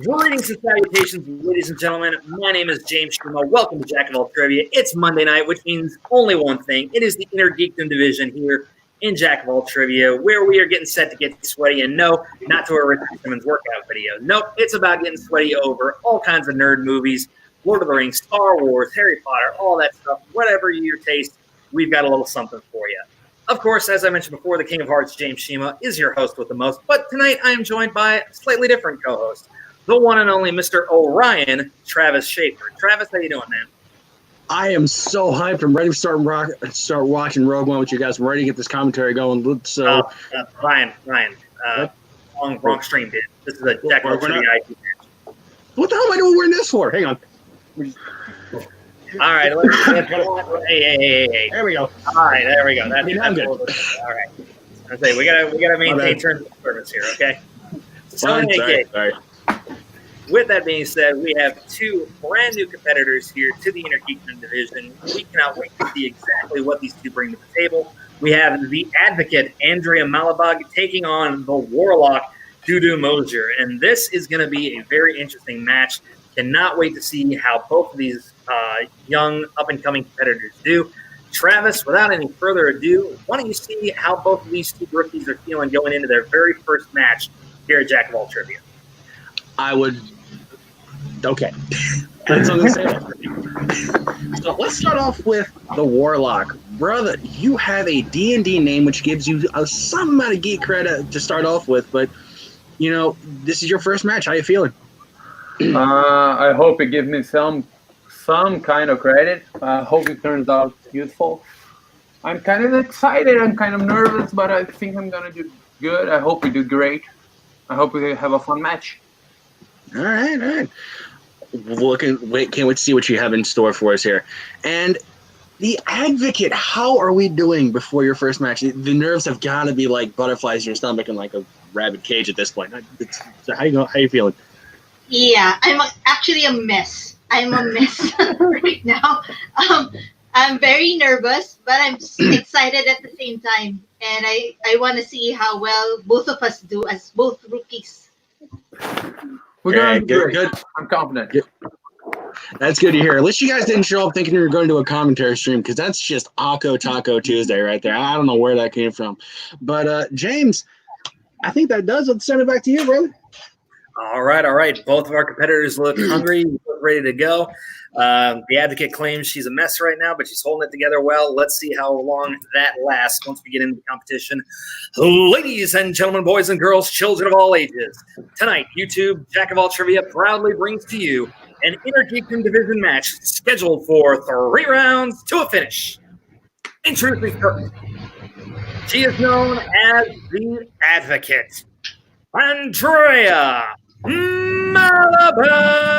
Greetings and salutations, ladies and gentlemen. My name is James Schumo. Welcome to Jack of All Trivia. It's Monday night, which means only one thing. It is the Inner Geekdom division here in Jack of All Trivia, where we are getting set to get sweaty. And no, not to a Richard Simmons workout video. Nope, it's about getting sweaty over all kinds of nerd movies, Lord of the Rings, Star Wars, Harry Potter, all that stuff. Whatever your taste, we've got a little something for you. Of course, as I mentioned before, the King of Hearts, James Shima, is your host with the most. But tonight I am joined by a slightly different co-host. The one and only Mr. Orion, Travis Schaefer. Travis, how you doing, man? I am so hyped. I'm ready to start watching Rogue One with you guys. I'm ready to get this commentary going. Ryan, wrong stream, dude. This is a Jack of Trivia IP. What the hell am I doing wearing this for? Hang on. All right, let's hey. There we go. All right, there we go. I'm good. All right. I say we gotta maintain terms of service here, okay? Sorry. With that being said, we have two brand new competitors here to the Inner Geekdom division. We cannot wait to see exactly what these two bring to the table. We have the advocate, Andrea Malabag, taking on the warlock, Dudu Mosier. And this is going to be a very interesting match. Cannot wait to see how both of these young, up-and-coming competitors do. Travis, without any further ado, why don't you see how both of these two rookies are feeling going into their very first match here at Jack of All Trivia? I would. Okay. So let's start off with the Warlock. Brother, you have a D&D name which gives you some amount of geek credit to start off with, but, you know, this is your first match. How you feeling? I hope it gives me some kind of credit. I hope it turns out useful. I'm kind of excited. I'm kind of nervous, but I think I'm going to do good. I hope we do great. I hope we have a fun match. All right. Can't wait to see what you have in store for us here. And the advocate, how are we doing before your first match? The nerves have got to be like butterflies in your stomach and like a rabbit cage at this point. So how you feeling? Yeah, I'm actually a mess. I'm a mess right now. I'm very nervous, but I'm excited at the same time. And I want to see how well both of us do as both rookies. We're going to do good. I'm confident. Good. That's good to hear. At least you guys didn't show up thinking you were going to a commentary stream, because that's just Akko Taco Tuesday right there. I don't know where that came from. But, James, I think that does. Let's send it back to you, brother. All right. Both of our competitors look hungry, look ready to go. The advocate claims she's a mess right now, but she's holding it together well. Let's see how long that lasts once we get into the competition. Ladies and gentlemen, boys and girls, children of all ages, tonight, YouTube Jack of All Trivia proudly brings to you an Inner Geekdom division match scheduled for 3 rounds to a finish. Introducing first, she is known as the Advocate, Andrea Malabag.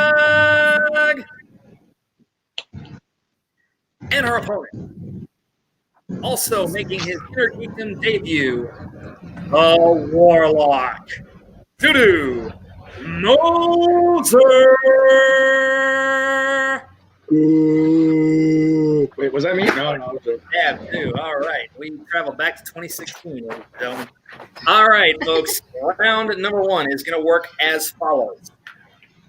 And her opponent, also making his Inner Geekdom debut, the Warlock, Dudu Mosier. Wait, was that me? No. Yeah, Dudu. All right. We traveled back to 2016, ladies and gentlemen. All right, folks. Round number 1 is going to work as follows.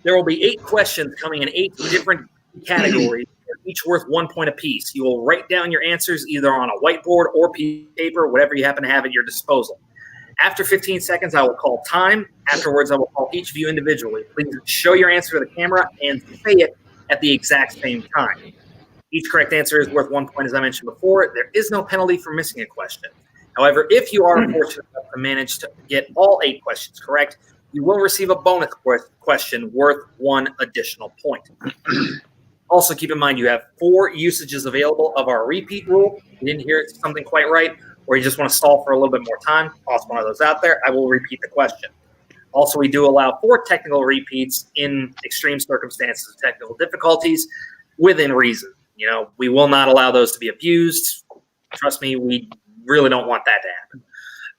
There will be 8 questions coming in 8 different categories, each worth 1 point apiece. You will write down your answers either on a whiteboard or piece of paper, whatever you happen to have at your disposal. After 15 seconds, I will call time. Afterwards, I will call each of you individually. Please show your answer to the camera and say it at the exact same time. Each correct answer is worth 1 point, as I mentioned before. There is no penalty for missing a question. However, if you are fortunate enough to manage to get all 8 questions correct, you will receive a bonus question worth 1 additional point. Also, keep in mind you have 4 usages available of our repeat rule. If you didn't hear something quite right, or you just want to stall for a little bit more time, toss one of those out there. I will repeat the question. Also, we do allow 4 technical repeats in extreme circumstances of technical difficulties within reason. You know, we will not allow those to be abused. Trust me, we really don't want that to happen.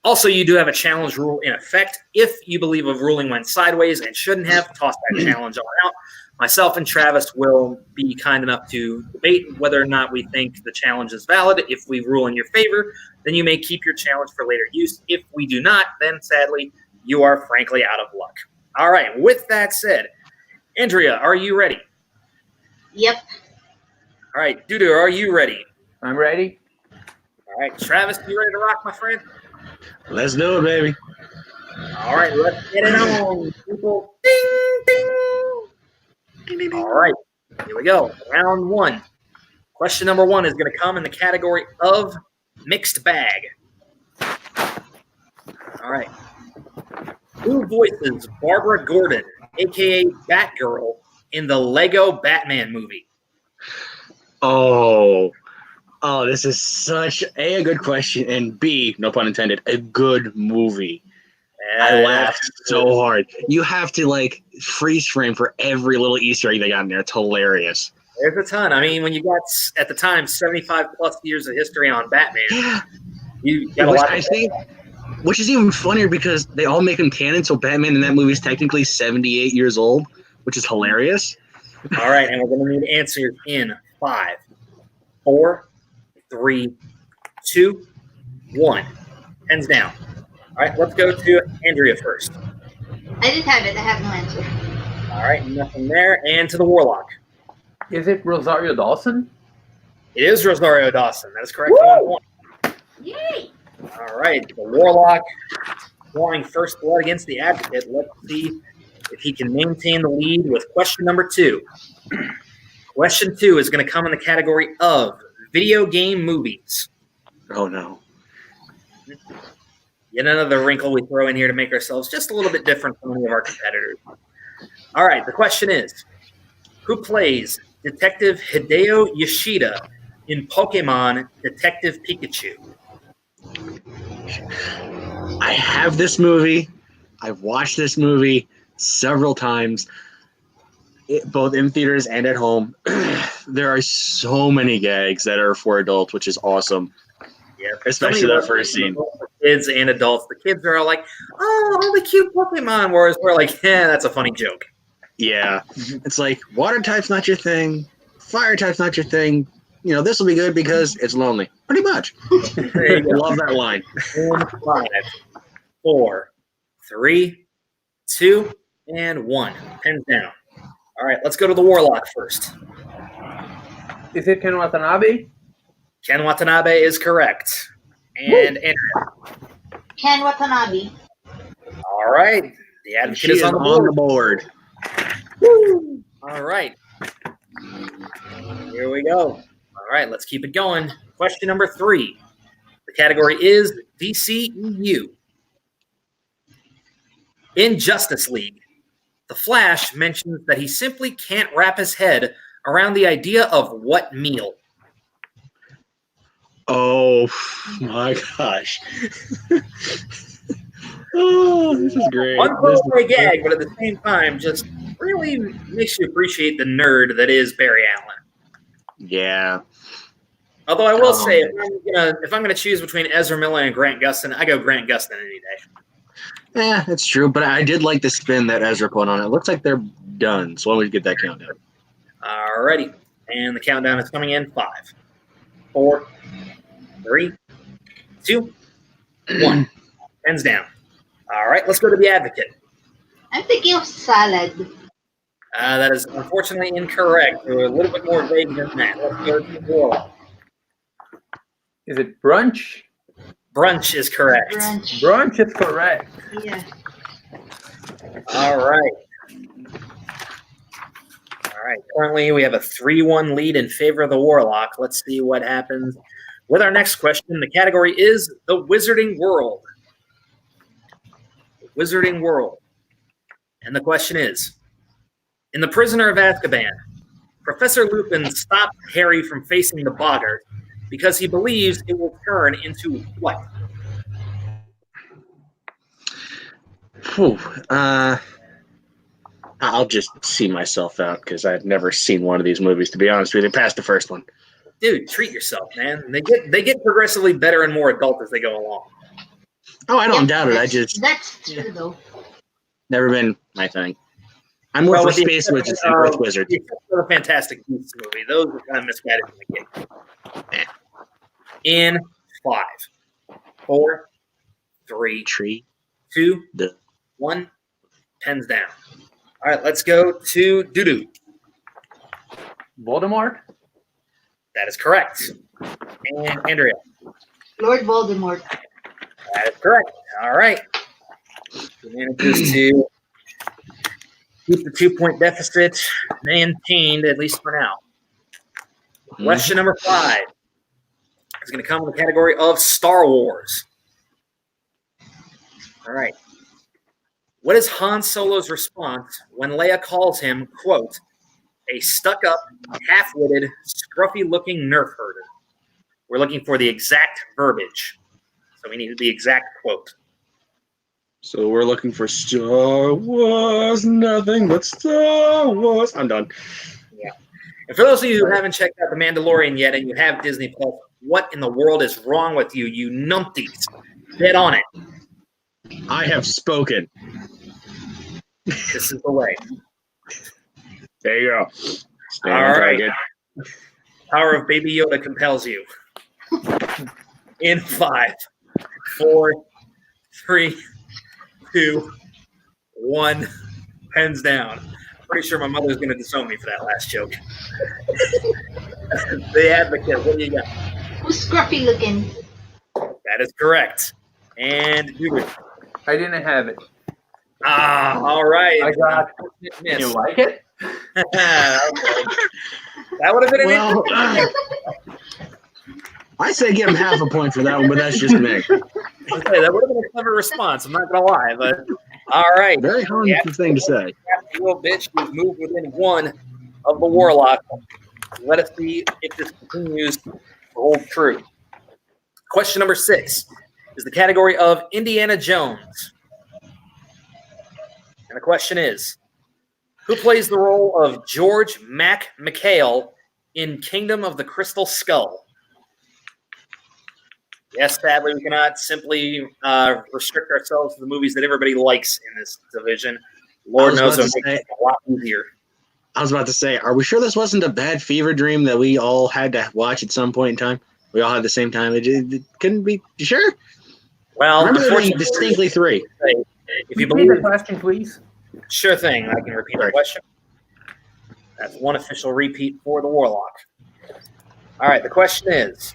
Also, you do have a challenge rule in effect. If you believe a ruling went sideways and shouldn't have, toss that challenge on out. Myself and Travis will be kind enough to debate whether or not we think the challenge is valid. If we rule in your favor, then you may keep your challenge for later use. If we do not, then sadly, you are frankly out of luck. All right. With that said, Andrea, are you ready? Yep. All right. Dudu, are you ready? I'm ready. All right. Travis, you ready to rock, my friend? Let's do it, baby. All right. Let's get it on, people. Ding, ding. All right. Here we go. Round one. Question number one is going to come in the category of mixed bag. All right. Who voices Barbara Gordon, a.k.a. Batgirl, in the Lego Batman movie? Oh, this is such a good question, and B, no pun intended, a good movie. I laughed so hard. You have to like freeze frame for every little Easter egg they got in there. It's hilarious. There's a ton. I mean, when you got at the time 75 plus years of history on Batman, Yeah, you got a lot. Which is even funnier because they all make him canon, so Batman in that movie is technically 78 years old, which is hilarious. All right, and we're going to need answers in 5, 4, 3, 2, 1. Hands down. All right, let's go to Andrea first. I didn't have it. I have no answer. All right, nothing there. And to the Warlock. Is it Rosario Dawson? It is Rosario Dawson. That is correct. Woo! 1-1. Yay! All right, the Warlock drawing first blood against the Advocate. Let's see if he can maintain the lead with question number 2. Question 2 is going to come in the category of video game movies. Oh no. Yet another wrinkle we throw in here to make ourselves just a little bit different from any of our competitors. All right, the question is, who plays Detective Hideo Yoshida in Pokemon Detective Pikachu? I have this movie. I've watched this movie several times, both in theaters and at home. There are so many gags that are for adults, which is awesome. Yeah, Especially that first scene. For kids and adults. The kids are all like, oh, all the cute Pokemon, whereas we're like, yeah, that's a funny joke. Yeah. It's like, water type's not your thing. Fire type's not your thing. You know, this will be good because it's lonely. Pretty much. There you go. Love that line. 5, 4, 3, 2, and 1. Pens down. All right, let's go to the Warlock first. Is it Ken Watanabe? Ken Watanabe is correct. And Andrea. Ken Watanabe. All right. The Advocate She is on the board. Woo! All right. Here we go. All right, let's keep it going. Question number 3. The category is DCEU. In Justice League, the Flash mentions that he simply can't wrap his head around the idea of what meal. Oh my gosh. Oh, this is great. One throwaway gag, but at the same time, just really makes you appreciate the nerd that is Barry Allen. Yeah. Although I will say, if I'm gonna choose between Ezra Miller and Grant Gustin, I go Grant Gustin any day. Yeah, that's true. But I did like the spin that Ezra put on it. Looks like they're done. So why don't we get that countdown? Alrighty. And the countdown is coming in 5, 4, 3, 2, 1. Pens down. All right, let's go to the Advocate. I'm thinking of salad. That is unfortunately incorrect. We're a little bit more vague than that. Let's go to the Warlock. Is it brunch? Brunch is correct. Brunch. Brunch is correct. Yeah. All right. All right. Currently, we have a 3-1 lead in favor of the Warlock. Let's see what happens with our next question. The category is the Wizarding World. The Wizarding World. And the question is, in The Prisoner of Azkaban, Professor Lupin stopped Harry from facing the boggart because he believes it will turn into what? Whew. I'll just see myself out because I've never seen one of these movies, to be honest with you. Past the first one. Dude, treat yourself, man. They get progressively better and more adult as they go along. Oh, I don't doubt it. That's true, though. Never been my thing. I'm more for space wizards than Earth wizards. Except for the Fantastic Beasts movie. Those were kind of misguided in the game. In 5, 4, 3, 2, 1. Pens down. All right, let's go to Dudu. Voldemort? That is correct. And Andrea. Lord Voldemort. That is correct. All right. He manages to keep the 2-point deficit maintained, at least for now. Question number 5 is going to come in the category of Star Wars. All right. What is Han Solo's response when Leia calls him, quote, a stuck-up, half-witted, scruffy-looking nerf herder? We're looking for the exact verbiage. So we need the exact quote. So we're looking for Star Wars, nothing but Star Wars. I'm done. Yeah. And for those of you who haven't checked out The Mandalorian yet and you have Disney Plus, what in the world is wrong with you, you numpties? Get on it. I have spoken. This is the way. There you go. All right. Power of Baby Yoda compels you. In 5, 4, 3, 2, 1. Pens down. Pretty sure my mother's going to disown me for that last joke. The Advocate, what do you got? Who's scruffy looking? That is correct. And Hubert. I didn't have it. All right. I got Miss. You like it? Okay. That would have been an Well, I say give him half a point for that one, but that's just me. Okay, that would have been a clever response. I'm not going to lie, but all right. Very harmful thing to say. Little bitch, you've moved within 1 of the Warlock. Let us see if this continues to hold true. Question number 6 is the category of Indiana Jones. And the question is, who plays the role of George Mac McHale in Kingdom of the Crystal Skull? Yes, sadly, we cannot simply restrict ourselves to the movies that everybody likes in this division. Lord knows it'll make it a lot easier. I was about to say, are we sure this wasn't a bad fever dream that we all had to watch at some point in time? We all had the same time. It couldn't be. You sure? Well, I remember there being distinctly 3. If you Repeat believe the question, please. Sure thing. I can repeat the question. That's 1 official repeat for the Warlock. All right. The question is,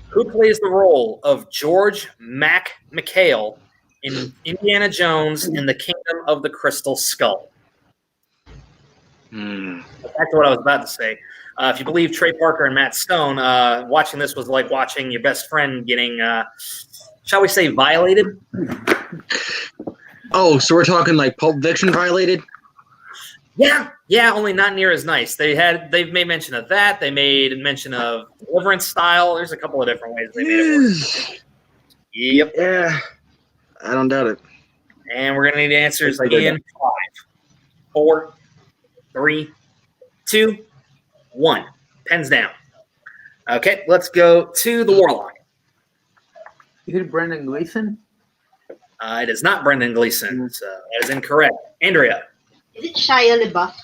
who plays the role of George Mac McHale in Indiana Jones in the Kingdom of the Crystal Skull? Back to what I was about to say. If you believe Trey Parker and Matt Stone, watching this was like watching your best friend getting, shall we say, violated. Oh, so we're talking like Pulp Fiction violated? Yeah, only not near as nice. They've made mention of that. They made mention of Deliverance style. There's a couple of different ways they made it work. Yep. Yeah, I don't doubt it. And we're gonna need answers in 5, 4, 3, 2, 1. Pens down. Okay, let's go to the Warlock. Is it Brendan Gleeson? It is not Brendan Gleeson, so that is incorrect. Andrea. Is it Shia LaBeouf?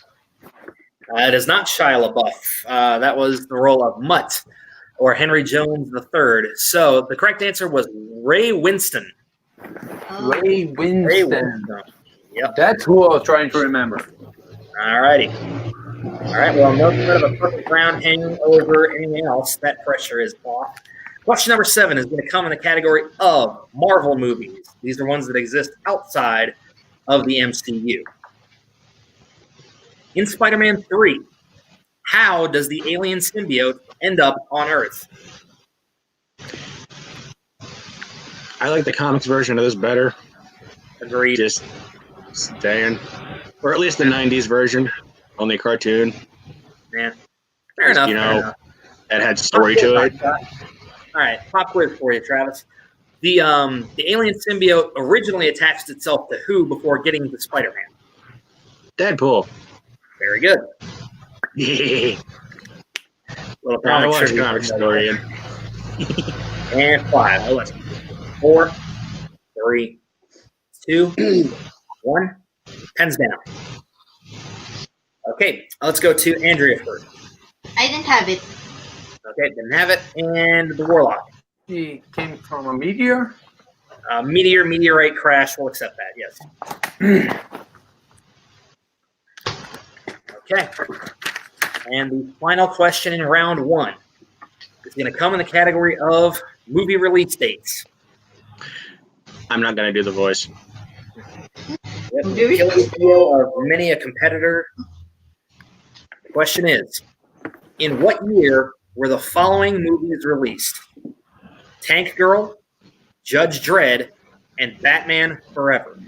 It is not Shia LaBeouf. That was the role of Mutt, or Henry Jones III. So the correct answer was Ray Winston. Oh. Ray Winston. Ray Winston. Yep. That's who I was trying to remember. All righty. All right. Well, no threat of a perfect round hanging over anything else. That pressure is off. Question number 7 is going to come in the category of Marvel movies. These are ones that exist outside of the MCU. In Spider-Man 3, how does the alien symbiote end up on Earth? I like the comics version of this better. Agreed. Just staying. Or at least the 90s version. Only a cartoon. Yeah. Fair enough. You fair know, enough. that had story to it. All right, pop quiz for you, Travis. The alien symbiote originally attached itself to who before getting to Spider-Man? Deadpool. Very good. Yeah. Little I comic watched trivia. comic story. And 5, 4, 3, 2, 1. Pens down. Okay, let's go to Andrea first. I didn't have it. Okay, didn't have it. And the Warlock. He came from a meteor. Meteorite crash. We'll accept that, yes. Okay. And the final question in round 1 is going to come in the category of movie release dates. I'm not going to do the voice. Yep, the Achilles heel of many a competitor. The question is, in what year were the following movies released? Tank Girl, Judge Dredd, and Batman Forever.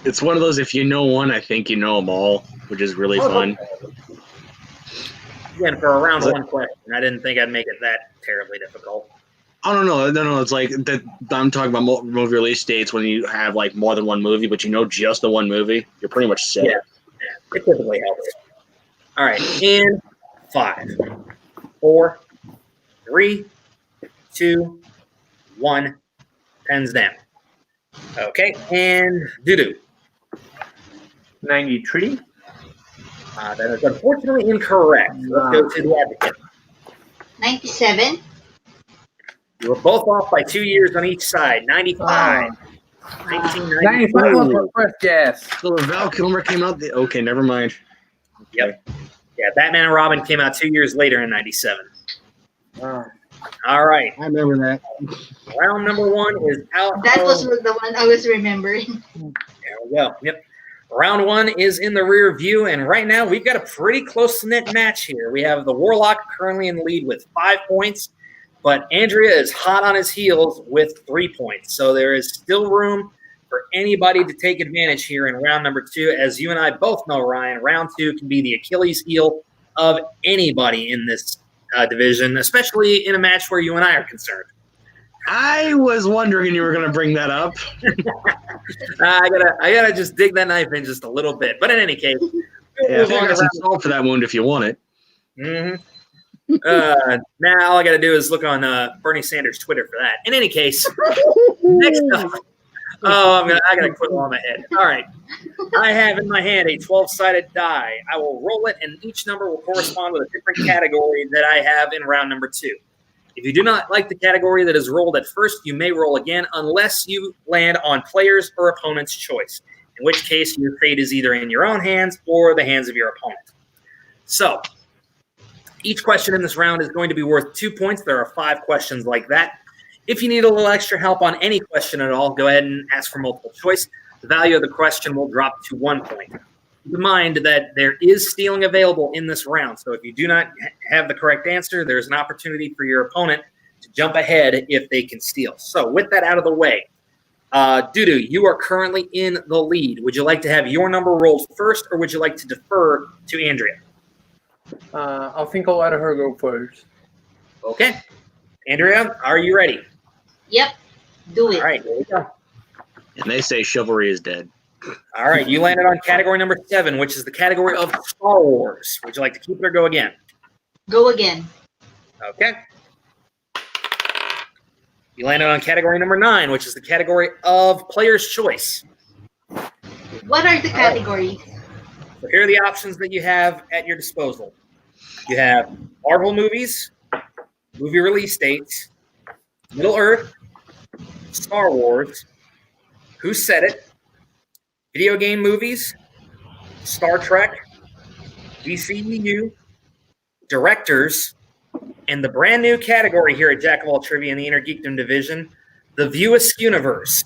It's one of those, if you know one, I think you know them all, which is really fun. Again, for a round 1 question, I didn't think I'd make it that terribly difficult. Oh, no. It's like that. I'm talking about movie release dates when you have like more than one movie, but you know just the one movie. You're pretty much set. Yeah, it typically helps. All right, in 5, 4, 3, 2, 1, pens down. Okay, and Dudu. 93. That is unfortunately incorrect. Let's go to the advocate. 97. You were both off by 2 years on each side. 95. 1992. 95 was my first guess. So Val Kilmer came out. Okay, never mind. Yep. Yeah, Batman and Robin came out 2 years later in 97. Oh. All right. I remember that. Round number 1 is out. That was the one I was remembering. There we go. Yep. Round 1 is in the rear view, and right now we've got a pretty close-knit match here. We have the Warlock currently in the lead with 5 points, but Andrea is hot on his heels with 3 points. So there is still room for anybody to take advantage here in round number 2. As you and I both know, Ryan, round 2 can be the Achilles heel of anybody in this division, especially in a match where you and I are concerned. I was wondering you were going to bring that up. I gotta just dig that knife in just a little bit. But in any case, I got some salt for that wound if you want it. Mm-hmm. Now all I gotta do is look on Bernie Sanders' Twitter for that. In any case, next up. Oh, I gotta quit while I'm ahead. All right. I have in my hand a 12-sided die. I will roll it, and each number will correspond with a different category that I have in round number 2. If you do not like the category that is rolled at first, you may roll again unless you land on player's or opponent's choice, in which case your fate is either in your own hands or the hands of your opponent. So, each question in this round is going to be worth 2 points. There are 5 questions like that. If you need a little extra help on any question at all, go ahead and ask for multiple choice. The value of the question will drop to 1 point. Keep in mind that there is stealing available in this round, so if you do not have the correct answer, there's an opportunity for your opponent to jump ahead if they can steal. So with that out of the way, Dudu, you are currently in the lead. Would you like to have your number rolled first, or would you like to defer to Andrea? I think I'll let her go first. Okay. Andrea, are you ready? Yep. Do it. All right, here we go. And they say chivalry is dead. All right, you landed on category number 7, which is the category of Star Wars. Would you like to keep it or go again? Go again. Okay. You landed on category number 9, which is the category of Player's Choice. What are the categories? So here are the options that you have at your disposal. You have Marvel movies, movie release dates, Middle Earth, Star Wars, Who Said It, video game movies, Star Trek, DCEU, directors, and the brand new category here at Jack of All Trivia in the Inner Geekdom division, the View Askewniverse.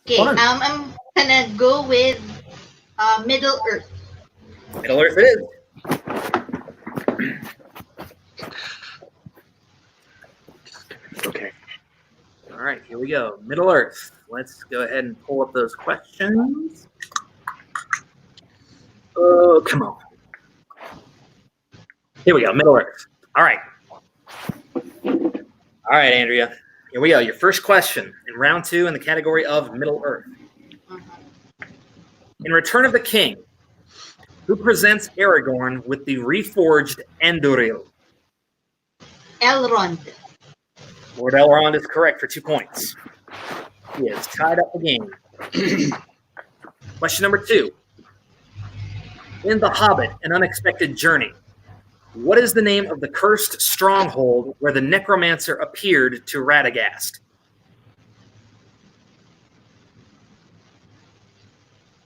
Okay, I'm gonna go with Middle Earth. Middle Earth it is. Okay. All right, here we go. Middle Earth. Let's go ahead and pull up those questions. Oh, come on. Here we go, Middle Earth. All right. All right, Andrea. Here we go. Your first question in round 2 in the category of Middle Earth. In Return of the King, who presents Aragorn with the reforged Anduril? Elrond. Lord Elrond is correct for 2 points. He has tied up the game. Question number 2. In The Hobbit, An Unexpected Journey, What is the name of the cursed stronghold where the necromancer appeared to Radagast?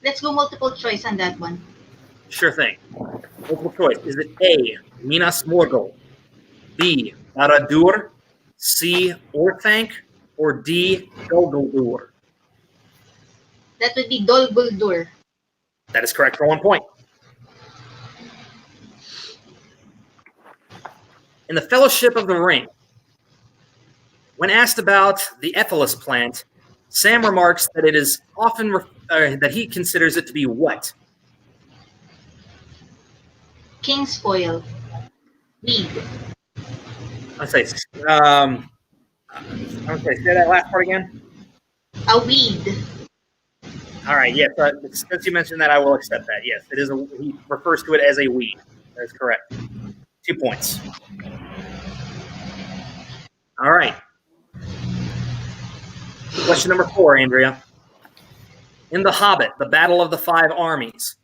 Let's go multiple choice on that one. Sure thing. Multiple choice. Is it A, Minas Morgul, B, Barad-dûr, C, Orthanc, or D, Dol Guldur? That would be Dol Guldur. That is correct for 1 point. In the Fellowship of the Ring, when asked about the Ethelis plant, Sam remarks that it is often that he considers it to be what? King's foil. Weed. I'm say say that last part again. A weed. All right, yes. Since you mentioned that, I will accept that. Yes, it is. He refers to it as a weed. That is correct. 2 points. All right. Question number 4, Andrea. In The Hobbit, the Battle of the Five Armies,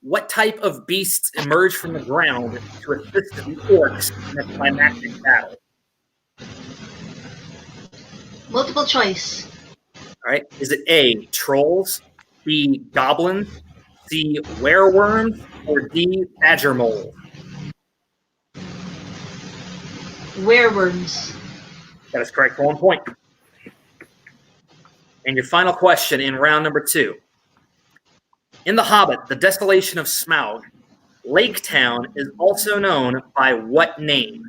what type of beasts emerge from the ground to assist the orcs in a climactic battle? Multiple choice. All right. Is it A, trolls, B, goblins, C, wereworms, or D, badger moles? Wereworms. That is correct for 1 point. And your final question in round number 2. In The Hobbit, the Desolation of Smaug, Lake Town is also known by what name?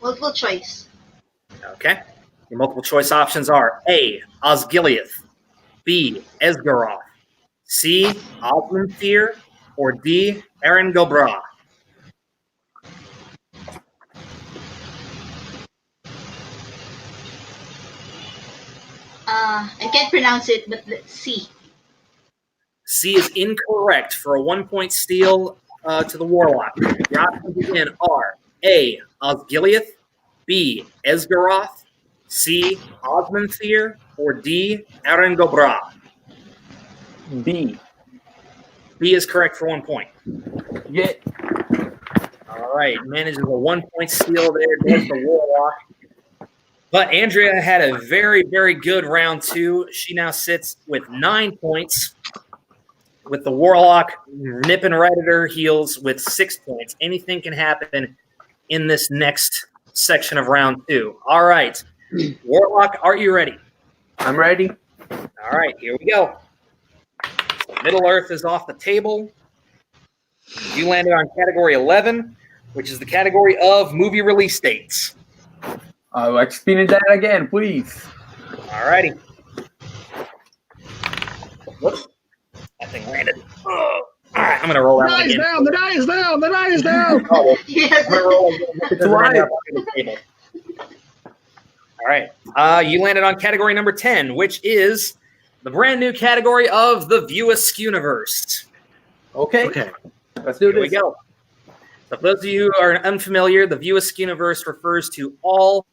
Multiple choice. Okay. Your multiple choice options are A, Osgiliath, B, Esgaroth, C, Osmondfear, or D, Erin Gobra. I can't pronounce it, but let's see. C is incorrect for a 1 point steal to the Warlock. Your options again are A, Osgiliath, B, Esgaroth, C, Osmondfear, or D, Erin Gobra. B. B is correct for 1 point. Yeah. All right, manages a 1 point steal there. Goes the Warlock. But Andrea had a very, very good round 2. She now sits with 9 points, with the Warlock nipping right at her heels with 6 points. Anything can happen in this next section of round 2. All right, Warlock, are you ready? I'm ready. All right, here we go. Middle Earth is off the table. You landed on category 11, which is the category of movie release dates. Explain that again, please. All righty. Whoops. That thing landed. Oh. All right, I'm going to roll that one again. The die is down! The die is down! Oh, well, Yes. I'm going to roll again. It's live. The table. All right. You landed on category number 10, which is the brand new category of the View Askew-niverse. Okay. Let's do Here we this. go. So for those of you who are unfamiliar, the View Askew-niverse refers to all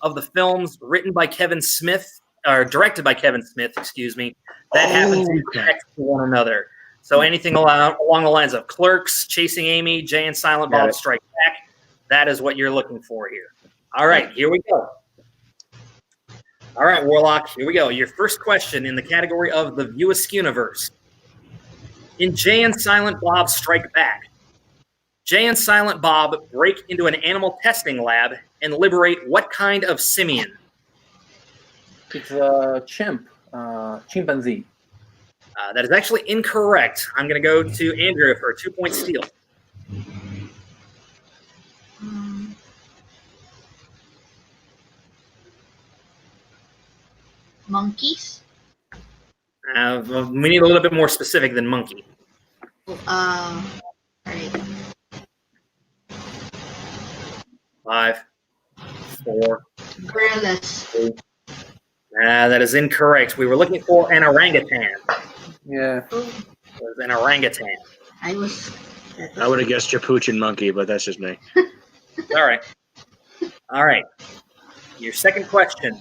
of the films written by Kevin Smith, or directed by Kevin Smith, that happen to connect to one another. So anything along the lines of Clerks, Chasing Amy, Jay and Silent Bob Strike Back, that is what you're looking for here. All right, here we go. All right, Warlock, here we go. Your first question in the category of the View Askew-niverse. In Jay and Silent Bob Strike Back, Jay and Silent Bob break into an animal testing lab and liberate what kind of simian? It's a chimpanzee. That is actually incorrect. I'm going to go to Andrea for a 2 point steal. Monkeys. We need a little bit more specific than monkey. All right. 5, 4. Gorillas. 3. That is incorrect. We were looking for an orangutan. Yeah. It was an orangutan. I would have guessed Capuchin monkey, but that's just me. All right. All right. Your second question,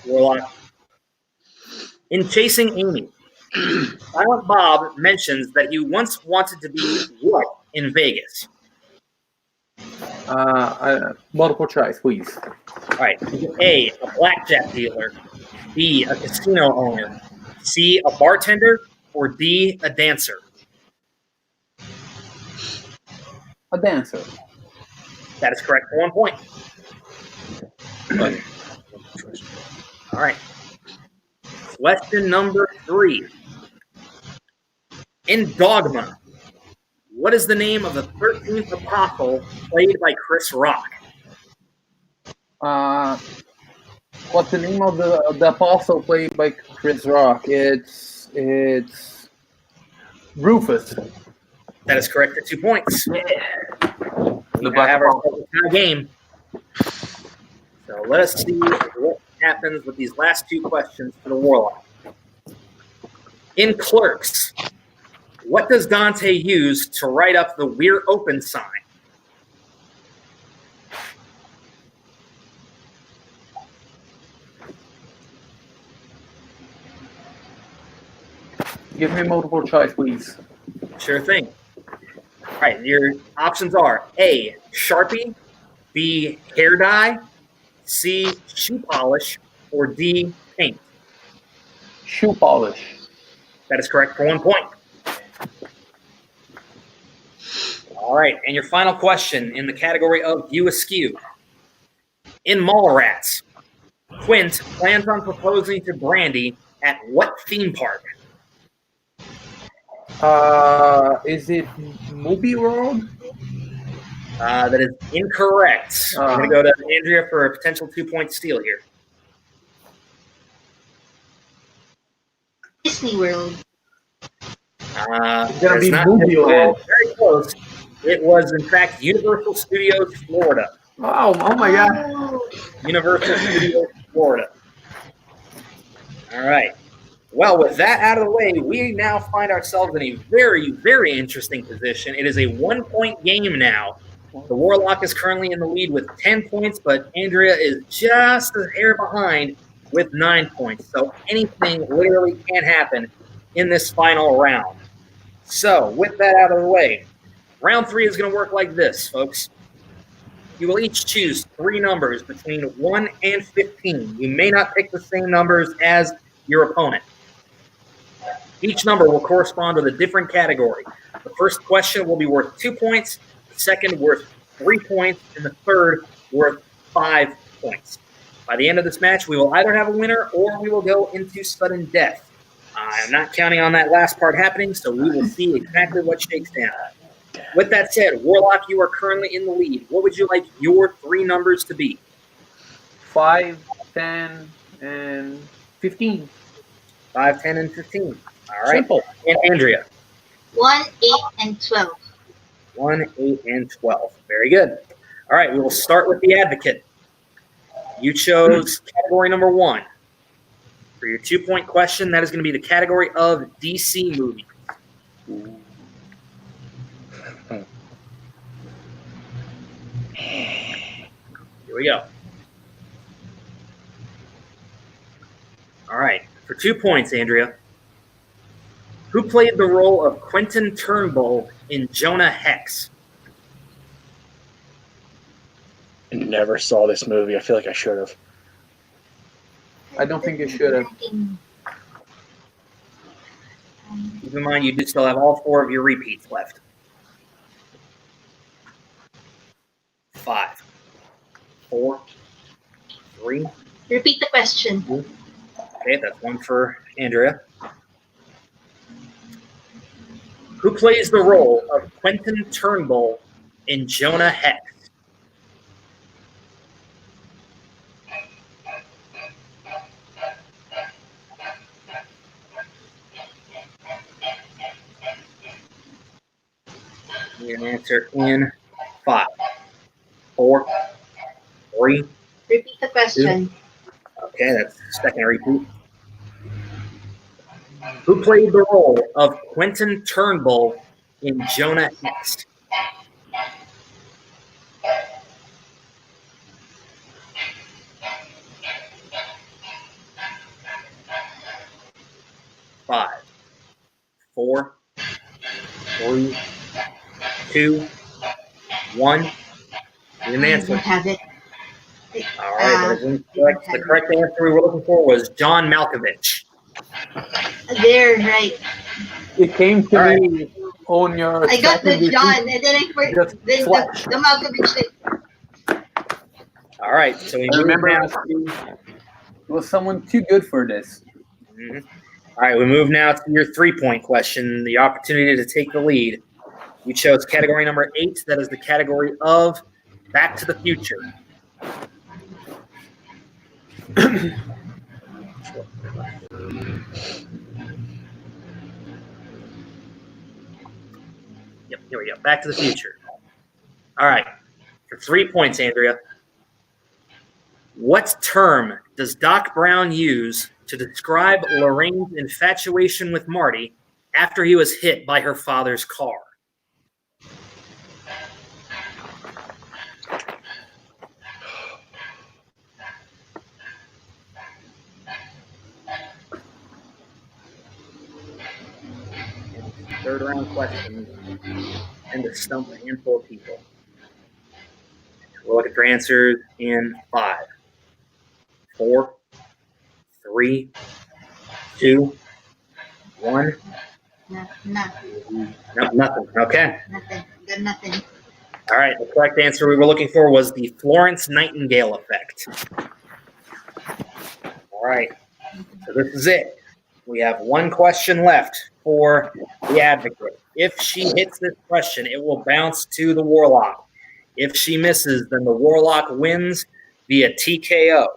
Warlock. In Chasing Amy, Silent Bob mentions that he once wanted to be what in Vegas? Multiple choice, please. All right. A blackjack dealer. B, a casino owner. C, a bartender. Or D, a dancer. A dancer. That is correct for 1 point. All right. Question number 3. In Dogma, what is the name of the 13th apostle played by Chris Rock? What's the name of the apostle played by Chris Rock? It's Rufus. That is correct for 2 points. The We Black have Apostle. ourselves a tie game. So let us see what happens with these last 2 questions for the Warlock. In Clerks, what does Dante use to write up the "We're Open" sign? Give me multiple choice, please. Sure thing. All right, your options are A, Sharpie, B, hair dye, C, shoe polish, or D, paint. Shoe polish. That is correct for 1 point. All right, and your final question in the category of View Askew. In Mallrats, Quint plans on proposing to Brandy at what theme park? Is it Movie World? That is incorrect. I'm going to go to Andrea for a potential 2-point steal here. Disney World. It's gonna it's be not Movie Land. very close. It was, in fact, Universal Studios Florida. Oh my God. Oh, Universal Studios Florida. All right. Well, with that out of the way, we now find ourselves in a very, very interesting position. It is a 1-point game now. The Warlock is currently in the lead with 10 points, but Andrea is just a hair behind with 9 points. So anything literally can happen in this final round. So with that out of the way, round 3 is going to work like this, folks. You will each choose 3 numbers between 1 and 15. You may not pick the same numbers as your opponent. Each number will correspond with a different category. The first question will be worth 2 points, the second worth 3 points, and the third worth 5 points. By the end of this match, we will either have a winner or we will go into sudden death. I'm not counting on that last part happening, so we will see exactly what shakes down. With that said, Warlock, you are currently in the lead. What would you like your 3 numbers to be? 5, 10, and 15. 5, 10, and 15. All right. Simple. And Andrea? 1, 8, and 12. 1, 8, and 12. Very good. All right, we will start with the Advocate. You chose category number 1. For your 2-point question, that is going to be the category of DC movies. Here we go. All right, for 2 points, Andrea. Who played the role of Quentin Turnbull in Jonah Hex? Never saw this movie. I feel like I should have. I don't think you should have. Keep in mind, you do still have all 4 of your repeats left. 5, 4, 3. Repeat the question. Okay, that's 1 for Andrea. Who plays the role of Quentin Turnbull in Jonah Hex? Your answer in 5, 4, 3. Repeat the question. Okay, that's the second repeat. Who played the role of Quentin Turnbull in Jonah Hex? Five, 3, 2, 1. Need an I answer. don't have it. All right, that is incorrect. The correct answer we were looking for was John Malkovich. There, right. It came to All right. me on your I got the second John, repeat. and then I Just forgot flash. the Malkovich thing. All right, so we I move remember now it was someone too good for this. Mhm. All right, we move now to your 3-point question, the opportunity to take the lead. You chose category number 8. That is the category of Back to the Future. Yep, here we go. Back to the Future. All right, for 3 points, Andrea. What term does Doc Brown use to describe Lorraine's infatuation with Marty after he was hit by her father's car? Third round questions and to stump a handful of people. We'll look at your answers in 5, 4, 3, 2, 1. No, No, nothing. Okay. nothing. Got nothing. All right. The correct answer we were looking for was the Florence Nightingale effect. All right. So this is it. We have one question left for the advocate. If she hits this question, it will bounce to the Warlock. If she misses, then the Warlock wins via TKO.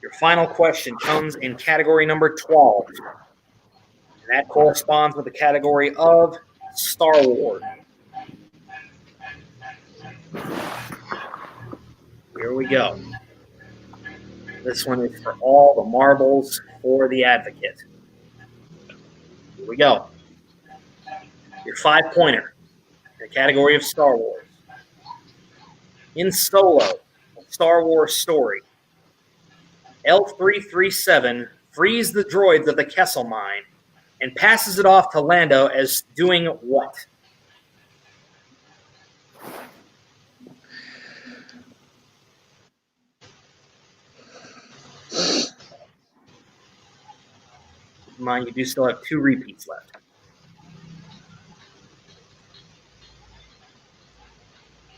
Your final question comes in category number 12. And that corresponds with the category of Star Wars. Here we go. This one is for all the marbles for the advocate. Here we go. Your 5-pointer, the category of Star Wars. In Solo, a Star Wars story, L337 frees the droids of the Kessel Mine and passes it off to Lando as doing what? Keep in mind, you do still have 2 repeats left.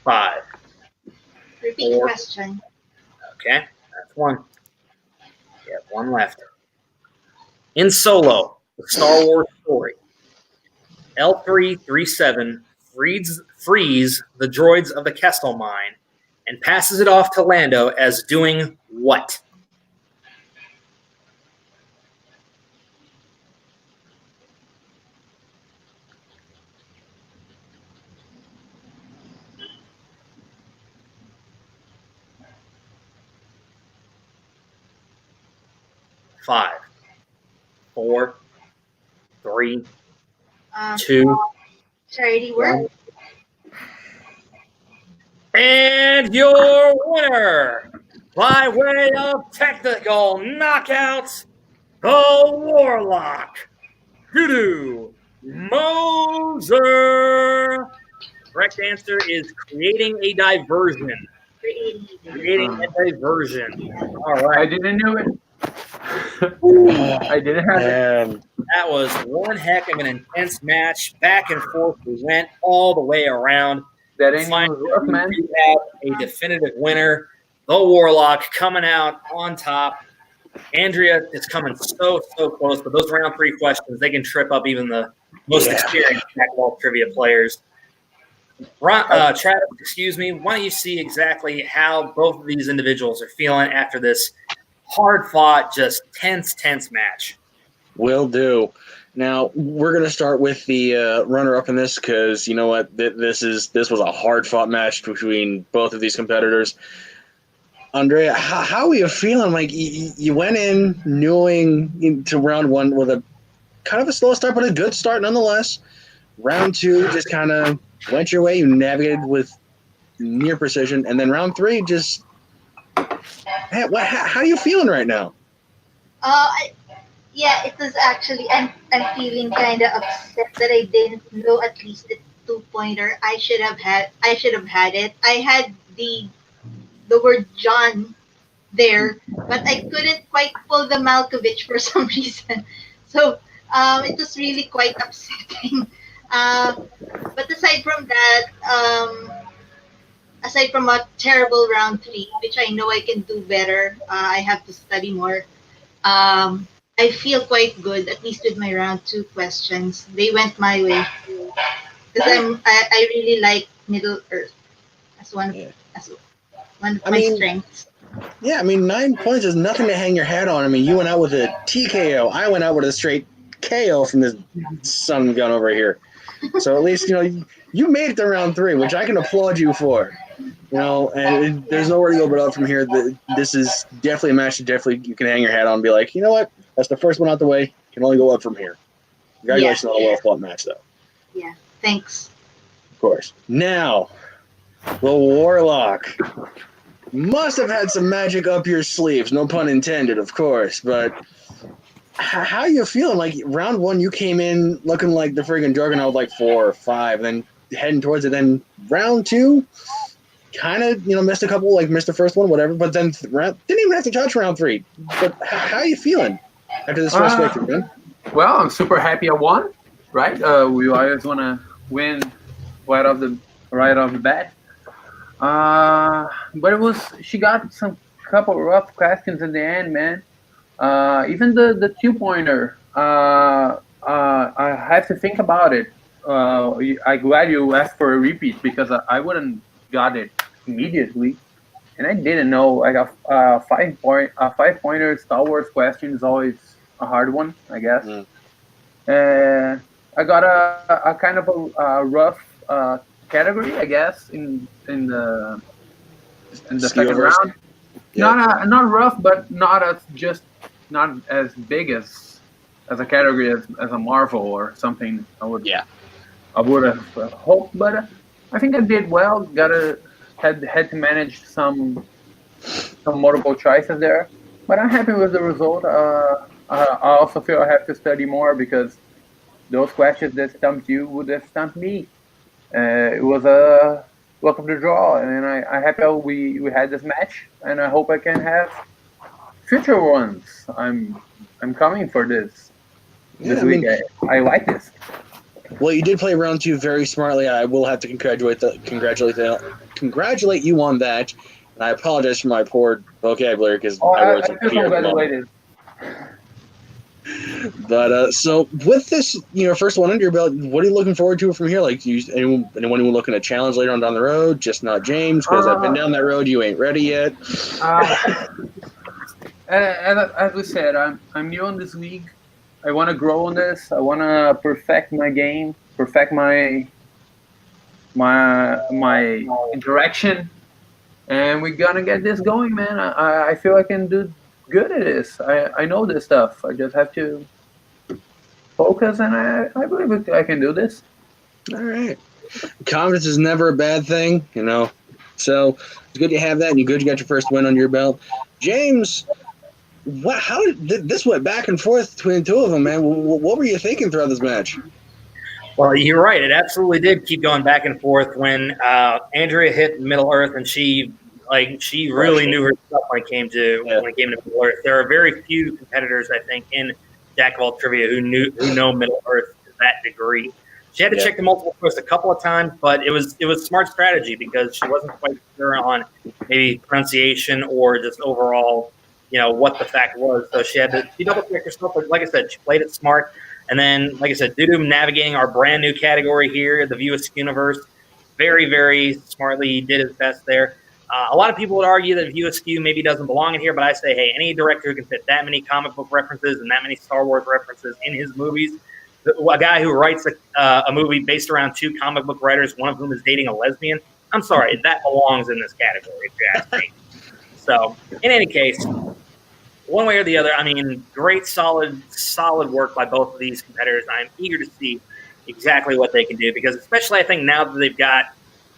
5. Repeat the 4. question. Okay, that's 1. You have 1 left. In Solo, the Star Wars story, L337 frees the droids of the Kessel Mine and passes it off to Lando as doing what? Five, 4, 3, 2, Charity work. 1. And your winner, by way of technical knockouts, the Warlock, Doo Moser. Correct answer is creating a diversion. Creating a diversion. All right. I didn't know it. I didn't have it. That was one heck of an intense match. Back and forth we went all the way around. That ain't Finally, even rough, man. we have a definitive winner. The Warlock coming out on top. Andrea is coming so close, but those round 3 questions, they can trip up even the most experienced Jack-Wolf trivia players. Travis, excuse me, why don't you see exactly how both of these individuals are feeling after this hard-fought, just tense match? Will do. Now, we're going to start with the runner-up in this because, you know what, this was a hard-fought match between both of these competitors. Andrea, how are you feeling? Like, you went in knowing to round 1 with a kind of a slow start, but a good start nonetheless. Round 2 just kind of went your way. You navigated with near precision. And then round 3 just – how are you feeling right now? Yeah, it was actually. I'm feeling kind of upset that I didn't know at least the 2 pointer. I should have had it. I had the word John there, but I couldn't quite pull the Malkovich for some reason. So it was really quite upsetting. Uh, but aside from a terrible round three, which I know I can do better, I have to study more. Um, I feel quite good, at least with my round two questions. They went my way because I really like Middle Earth as Yeah. one of I my mean, strengths. yeah, I mean, 9 points is nothing to hang your hat on. I mean, you went out with a TKO. I went out with a straight KO from this sun gun over here. So at least, you made it to round three, which I can applaud you for. There's nowhere to go but up from here. This is definitely a match that definitely you can hang your hat on and be like, you know what? That's the first one out the way. Can only go up from here. Yeah, Congratulations on a well-fought match, though. yeah. Thanks. Of course. Now, the Warlock must have had some magic up your sleeves. No pun intended, of course. But how you feeling? Like, round one, you came in looking like the friggin' Juggernaut, like 4 or 5, then heading towards it. Then round two, kind of, missed a couple, like missed the first one, whatever. But then didn't even have to touch round three. But how you feeling after this first victory, man? Well, I'm super happy I won. Right? We always want to win right off the bat. But she got some couple rough questions at the end, man. Even the 2 pointer. I have to think about it. I'm glad you asked for a repeat because I wouldn't got it immediately, and I didn't know like a 5 pointer Star Wars question is always a hard one, I guess. And I got a kind of a rough category, I guess, in the second round. Yeah. Not rough, but not as big as a category as a Marvel or something. I would have hoped, but I think I did well. Had to manage some multiple choices there, but I'm happy with the result. I also feel I have to study more because those questions that stumped you would have stumped me. It was a luck of the draw, and I happy we had this match, and I hope I can have future ones. I'm coming for this week. I like this. Well, you did play round two very smartly. I will have to congratulate you on that. And I apologize for my poor vocabulary because my words are congratulated. But so with this, first one under your belt, what are you looking forward to from here? Like, anyone who looking to challenge later on down the road? Just not James, because I've been down that road. You ain't ready yet. As we said, I'm new in this league. I want to grow on this. I want to perfect my game, perfect my interaction, and we're gonna get this going, man. I feel I can do good at this. I know this stuff. I just have to focus, and I believe I can do this. All right. Confidence is never a bad thing, So it's good to have that, and you're good you got your first win under your belt. James, how did this went back and forth between the two of them, man? What were you thinking throughout this match? Well, you're right. It absolutely did keep going back and forth when Andrea hit Middle Earth, and she really knew her stuff when it came to Middle Earth. There are very few competitors, I think, in Jack of All Trivia who know Middle Earth to that degree. She had to check the multiple choice a couple of times, but it was smart strategy because she wasn't quite sure on maybe pronunciation or just overall, what the fact was. So she double checked herself. But like I said, she played it smart. And then, like I said, Dudum navigating our brand new category here, the View Askew universe, very, very smartly did his best there. A lot of people would argue that View Askew maybe doesn't belong in here, but I say, hey, any director who can fit that many comic book references and that many Star Wars references in his movies, a guy who writes a movie based around two comic book writers, one of whom is dating a lesbian, I'm sorry, that belongs in this category, if you ask me. So, in any case, one way or the other, I mean, great, solid work by both of these competitors. I'm eager to see exactly what they can do because especially I think now that they've got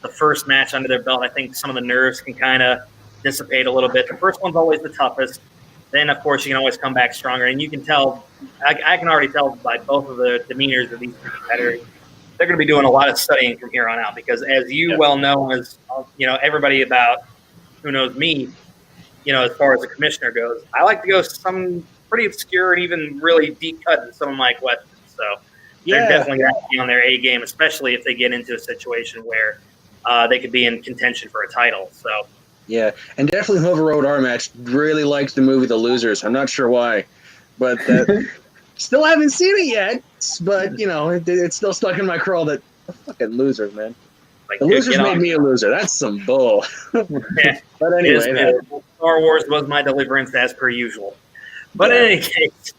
the first match under their belt, I think some of the nerves can kind of dissipate a little bit. The first one's always the toughest. then of course you can always come back stronger. And you can tell, I can already tell by both of the demeanors of these two competitors, they're going to be doing a lot of studying from here on out because, as you well know, as everybody about who knows me, as far as the commissioner goes, I like to go some pretty obscure and even really deep cut in some of my questions. So they're definitely going to be on their A game, especially if they get into a situation where they could be in contention for a title. So yeah, and definitely whoever wrote our match really likes the movie The Losers. I'm not sure why, but still haven't seen it yet. But it's still stuck in my crawl that fucking losers, man. like, The Losers made me a loser. That's some bull. Yeah. But anyway, Star Wars was my deliverance as per usual. But in any case,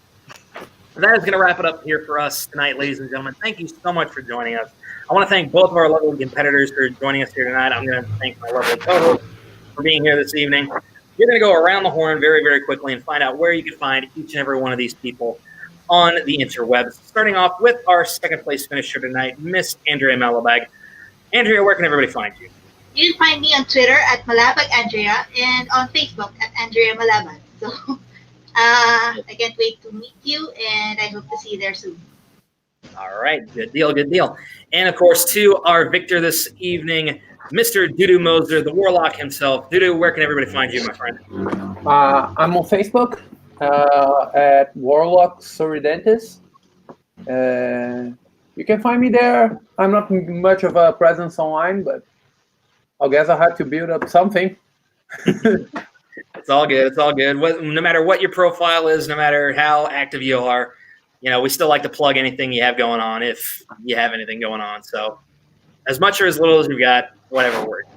that is going to wrap it up here for us tonight, ladies and gentlemen. Thank you so much for joining us. I want to thank both of our lovely competitors for joining us here tonight. I'm going to thank my lovely co-host for being here this evening. We're going to go around the horn very, very quickly and find out where you can find each and every one of these people on the interwebs. Starting off with our second place finisher tonight, Miss Andrea Malabag. Andrea, where can everybody find you? You can find me on Twitter at Malabag Andrea and on Facebook at Andrea Malabag. So I can't wait to meet you, and I hope to see you there soon. All right, good deal, good deal. And, of course, to our victor this evening, Mr. Dudu Moser, the Warlock himself. Dudu, where can everybody find you, my friend? I'm on Facebook at Warlock Soridentes. You can find me there. I'm not much of a presence online, but I guess I had to build up something. It's all good. It's all good. No matter what your profile is, no matter how active you are, we still like to plug anything you have going on if you have anything going on. So as much or as little as you got, whatever works.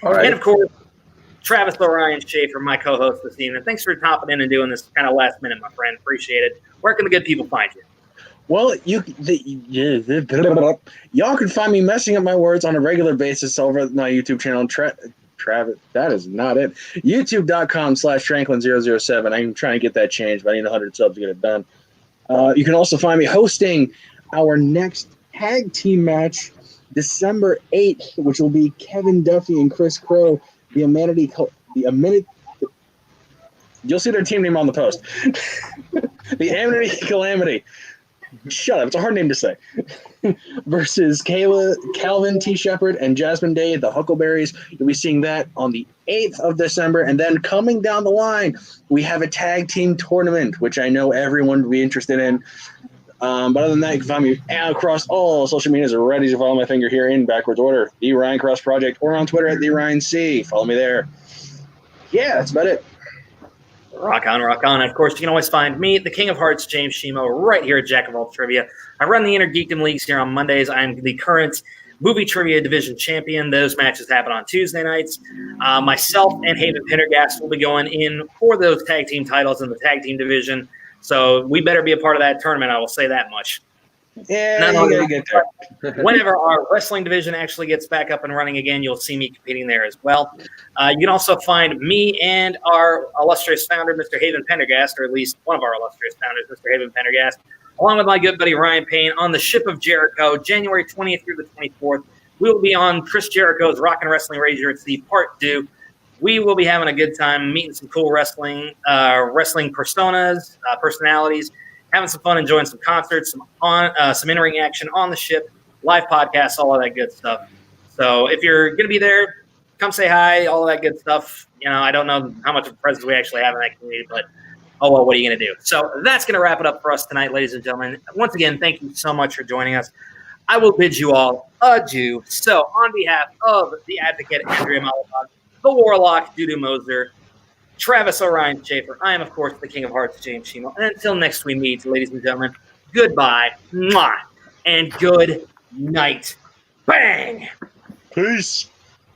All right. And, of course, Travis Orion Schaefer, my co-host this evening. Thanks for hopping in and doing this kind of last minute, my friend. Appreciate it. Where can the good people find you? well, y'all can find me messing up my words on a regular basis over at my YouTube channel. Travis, that is not it. YouTube.com/Tranklin007. I'm trying to get that changed, but I need 100 subs to get it done. You can also find me hosting our next tag team match December 8th, which will be Kevin Duffy and Chris Crow, you'll see their team name on the post. The Amenity Calamity. Shut up, it's a hard name to say. Versus Calvin T. Shepard and Jasmine Day, the Huckleberries. You'll be seeing that on the 8th of December. And then coming down the line, we have a tag team tournament, which I know everyone will be interested in. But other than that, you can find me across all social medias. Ready to follow my finger here in backwards order. The Ryan Cross Project, or on Twitter at the Ryan C. Follow me there. Yeah, that's about it. Rock on, rock on. And of course, you can always find me, the King of Hearts, James Shimo, right here at Jack of All Trivia. I run the Inner Geekdom Leagues here on Mondays. I'm the current movie trivia division champion. Those matches happen on Tuesday nights. Myself and Haven Pendergast will be going in for those tag team titles in the tag team division. So we better be a part of that tournament, I will say that much. Yeah, you gotta get there. Whenever our wrestling division actually gets back up and running again, you'll see me competing there as well. You can also find me and our illustrious founder, Mr. Haven Pendergast, or at least one of our illustrious founders, Mr. Haven Pendergast, along with my good buddy Ryan Payne, on the Ship of Jericho, January 20th through the 24th. We will be on Chris Jericho's Rock and Wrestling Rager. It's the part 2. We will be having a good time, meeting some cool wrestling personas, personalities, having some fun, enjoying some concerts, some in-ring action on the ship, live podcasts, all of that good stuff. So if you're going to be there, come say hi, all of that good stuff. I don't know how much of a presence we actually have in that community, but oh well, what are you going to do? So that's going to wrap it up for us tonight, ladies and gentlemen. Once again, thank you so much for joining us. I will bid you all adieu. So on behalf of the Advocate, Andrea Malabag, the Warlock, Dudu Moser, Travis Orion Schaefer, I am, of course, the King of Hearts, James Shimo. And until next we meet, ladies and gentlemen, goodbye, mwah, and good night. Bang! Peace.